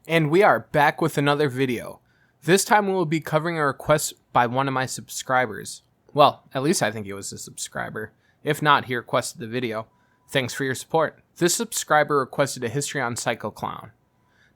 And we are back with another video. This time we will be covering a request by one of my subscribers. Well, at least I think he was a subscriber. If not, he requested the video. Thanks for your support. This subscriber requested a history on Psycho Clown.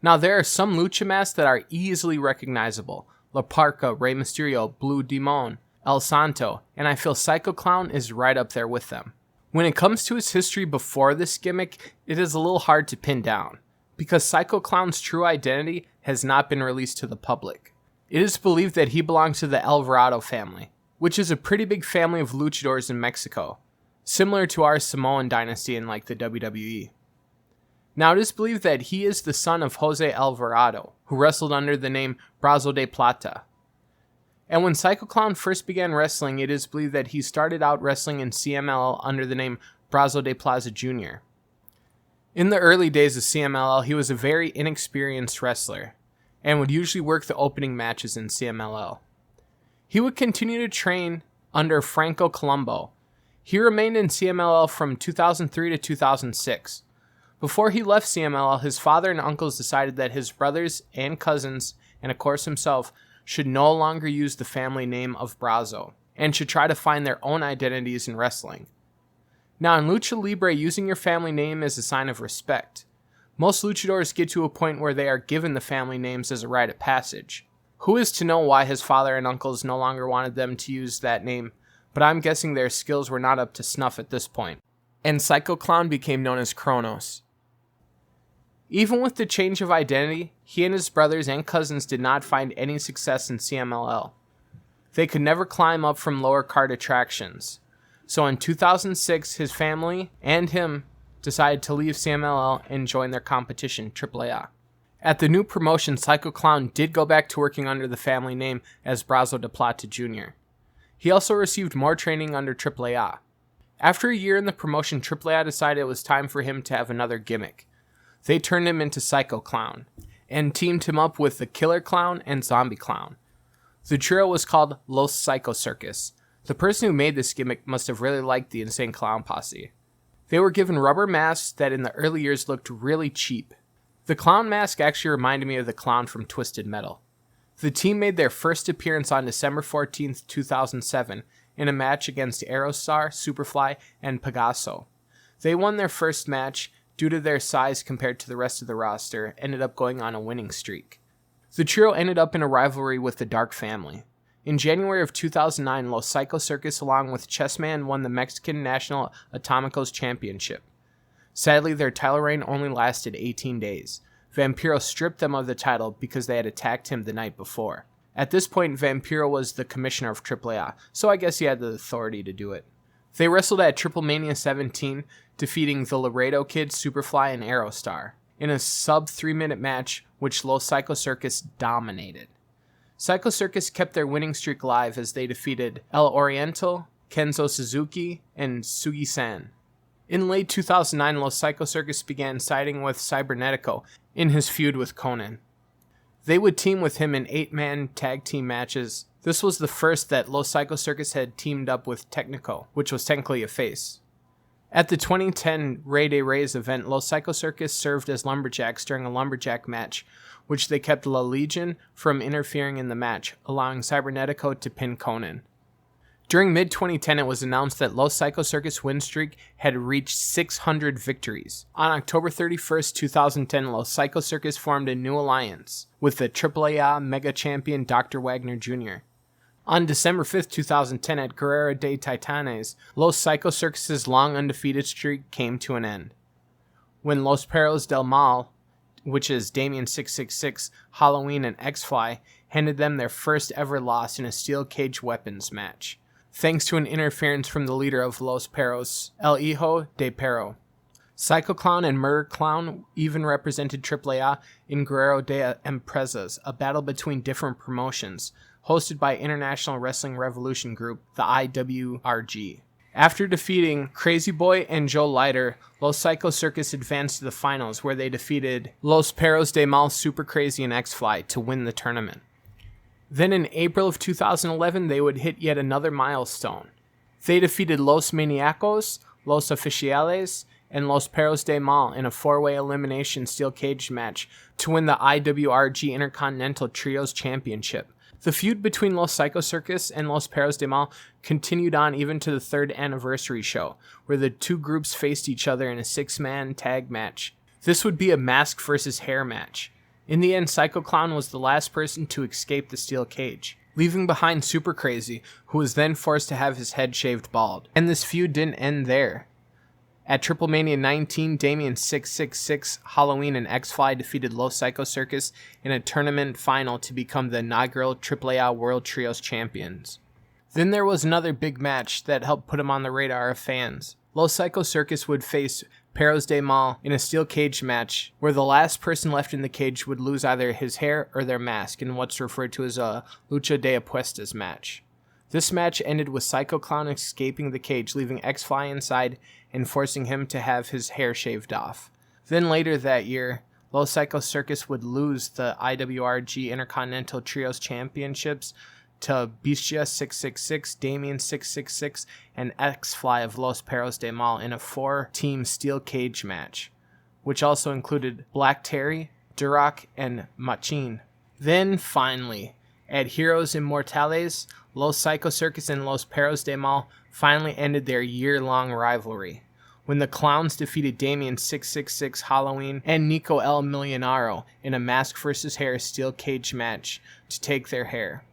Now there are some lucha masks that are easily recognizable. La Parca, Rey Mysterio, Blue Demon, El Santo, and I feel Psycho Clown is right up there with them. When it comes to his history before this gimmick, it is a little hard to pin down, because Psycho Clown's true identity has not been released to the public. It is believed that he belongs to the Alvarado family, which is a pretty big family of luchadors in Mexico, similar to our Samoan dynasty in like the WWE. Now it is believed that he is the son of Jose Alvarado, who wrestled under the name Brazo de Plata. And when Psycho Clown first began wrestling, it is believed that he started out wrestling in CMLL under the name Brazo de Plaza Jr. In the early days of CMLL, he was a very inexperienced wrestler, and would usually work the opening matches in CMLL. He would continue to train under Franco Colombo. He remained in CMLL from 2003 to 2006. Before he left CMLL, his father and uncles decided that his brothers and cousins, and of course himself, should no longer use the family name of Brazo, and should try to find their own identities in wrestling. Now in Luchalibre, using your family name is a sign of respect. Most luchadors get to a point where they are given the family names as a rite of passage. Who is to know why his father and uncles no longer wanted them to use that name, but I'm guessing their skills were not up to snuff at this point. And Psycho Clown became known as Kronos. Even with the change of identity, he and his brothers and cousins did not find any success in CMLL. They could never climb up from lower card attractions. So in 2006, his family and him decided to leave CMLL and join their competition, AAA. At the new promotion, Psycho Clown did go back to working under the family name as Brazo de Plata Jr. He also received more training under AAA. After a year in the promotion, AAA decided it was time for him to have another gimmick. They turned him into Psycho Clown, and teamed him up with the Killer Clown and Zombie Clown. The trio was called Los Psycho Circus. The person who made this gimmick must have really liked the Insane Clown Posse. They were given rubber masks that in the early years looked really cheap. The clown mask actually reminded me of the clown from Twisted Metal. The team made their first appearance on December 14th, 2007 in a match against Aerostar, Superfly, and Pegaso. They won their first match due to their size compared to the rest of the roster, ended up going on a winning streak. The trio ended up in a rivalry with the Dark Family. In January of 2009, Los Psycho Circus along with Chessman won the Mexican National Atomicos Championship. Sadly, their title reign only lasted 18 days. Vampiro stripped them of the title because they had attacked him the night before. At this point, Vampiro was the commissioner of AAA, so I guess he had the authority to do it. They wrestled at Triple Mania 17, defeating the Laredo Kid, Superfly, and Aerostar, in a sub 3-minute match which Los Psycho Circus dominated. Psycho Circus kept their winning streak alive as they defeated El Oriental, Kenzo Suzuki, and Sugi-san. In late 2009, Los Psycho Circus began siding with Cybernetico in his feud with Conan. They would team with him in 8-man tag team matches. This was the first that Los Psycho Circus had teamed up with Technico, which was technically a face. At the 2010 Rey de Reyes event, Los Psycho Circus served as lumberjacks during a lumberjack match, which they kept La Legion from interfering in the match, allowing Cybernetico to pin Conan. During mid-2010, it was announced that Los Psycho Circus win streak had reached 600 victories. On October 31st, 2010, Los Psycho Circus formed a new alliance with the AAA Mega Champion Dr. Wagner Jr. On December 5th, 2010, at Guerrero de Titanes, Los Psycho Circus's long undefeated streak came to an end, when Los Perros del Mal, which is Damien 666, Halloween, and X-Fly, handed them their first ever loss in a steel cage weapons match, thanks to an interference from the leader of Los Perros, El Hijo de Perro. Psycho Clown and Murder Clown even represented AAA in Guerrero de Empresas, a battle between different promotions, hosted by International Wrestling Revolution Group, the IWRG. After defeating Crazy Boy and Joe Leiter, Los Psycho Circus advanced to the finals, where they defeated Los Perros de Mal, Super Crazy, and X-Fly to win the tournament. Then in April of 2011, they would hit yet another milestone. They defeated Los Maniacos, Los Oficiales, and Los Perros de Mal in a 4-way elimination steel cage match to win the IWRG Intercontinental Trios Championship. The feud between Los Psycho Circus and Los Perros de Mal continued on even to the 3rd anniversary show, where the two groups faced each other in a 6-man tag match. This would be a mask versus hair match. In the end, Psycho Clown was the last person to escape the steel cage, leaving behind Super Crazy, who was then forced to have his head shaved bald. And this feud didn't end there. At Triple Mania 19, Damien 666, Halloween, and X-Fly defeated Los Psycho Circus in a tournament final to become the inaugural AAA World Trios Champions. Then there was another big match that helped put him on the radar of fans. Los Psycho Circus would face Perros de Mal in a steel cage match, where the last person left in the cage would lose either his hair or their mask in what's referred to as a Lucha de Apuestas match. This match ended with Psycho Clown escaping the cage, leaving X-Fly inside and forcing him to have his hair shaved off. Then later that year, Los Psycho Circus would lose the IWRG Intercontinental Trios Championships to Bestia 666, Damien 666, and X-Fly of Los Perros de Mal in a 4-team steel cage match, which also included Black Terry, Duroc, and Machin. Then finally, at Heroes Inmortales, Los Psycho Circus and Los Perros de Mal finally ended their year-long rivalry, when the Clowns defeated Damien 666, Halloween, and Nico El Millonaro in a mask versus hair steel cage match to take their hair.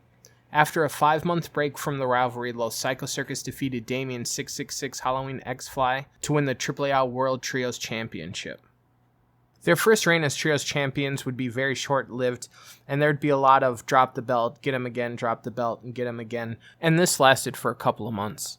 After a 5-month break from the rivalry, Los Psycho Circus defeated Damien 666, Halloween, X-Fly to win the AAA World Trios Championship. Their first reign as Trios champions would be very short-lived, and there'd be a lot of drop the belt, get him again, drop the belt, and get him again, and this lasted for a couple of months.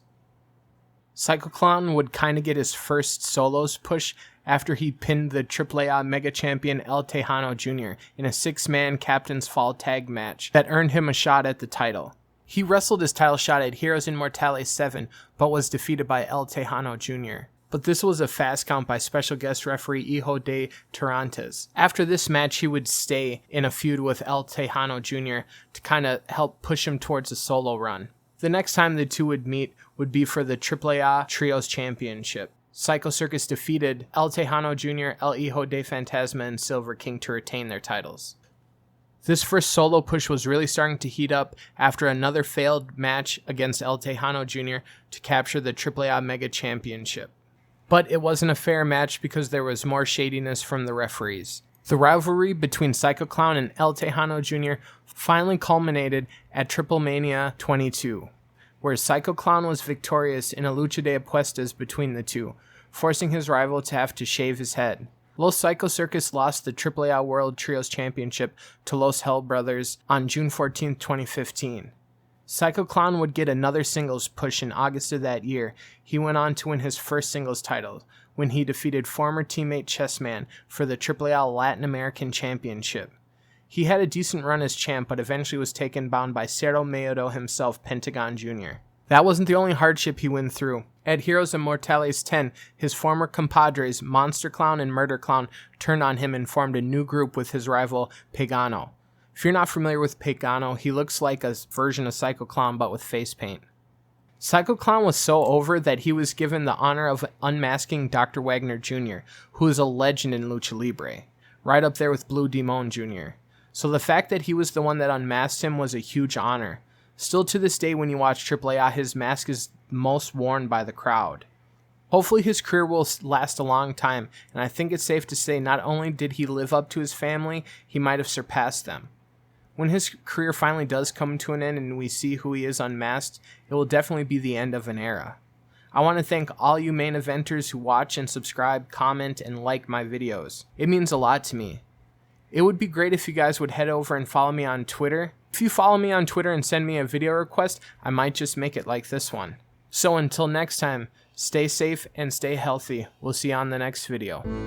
Psycho Clown would kind of get his first solos push after he pinned the AAA Mega Champion El Tejano Jr. in a 6-man Captain's Fall tag match that earned him a shot at the title. He wrestled his title shot at Heroes Inmortales 7, but was defeated by El Tejano Jr. But this was a fast count by special guest referee Hijo de Tarantes. After this match, he would stay in a feud with El Tejano Jr. to kind of help push him towards a solo run. The next time the two would meet would be for the AAA Trios Championship. Psycho Circus defeated El Tejano Jr., El Hijo de Fantasma, and Silver King to retain their titles. This first solo push was really starting to heat up after another failed match against El Tejano Jr. to capture the AAA Mega Championship. But it wasn't a fair match because there was more shadiness from the referees. The rivalry between Psycho Clown and El Tejano Jr. finally culminated at Triple Mania 22, where Psycho Clown was victorious in a lucha de apuestas between the two, forcing his rival to have to shave his head. Los Psycho Circus lost the AAA World Trios Championship to Los Hell Brothers on June 14, 2015. Psycho Clown would get another singles push in August of that year. He went on to win his first singles title when he defeated former teammate Chessman for the AAA Latin American Championship. He had a decent run as champ, but eventually was taken down by Cerro Mayodo himself, Pentagon Jr. That wasn't the only hardship he went through. At Heroes Inmortales 10, his former compadres, Monster Clown and Murder Clown, turned on him and formed a new group with his rival, Pagano. If you're not familiar with Pagano, he looks like a version of Psycho Clown, but with face paint. Psycho Clown was so over that he was given the honor of unmasking Dr. Wagner Jr., who is a legend in Luchalibre, right up there with Blue Demon Jr. So the fact that he was the one that unmasked him was a huge honor. Still to this day, when you watch AAA, his mask is most worn by the crowd. Hopefully his career will last a long time, and I think it's safe to say not only did he live up to his family, he might have surpassed them. When his career finally does come to an end and we see who he is unmasked, it will definitely be the end of an era. I want to thank all you main eventers who watch and subscribe, comment, and like my videos. It means a lot to me. It would be great if you guys would head over and follow me on Twitter. If you follow me on Twitter and send me a video request, I might just make it like this one. So until next time, stay safe and stay healthy. We'll see you on the next video.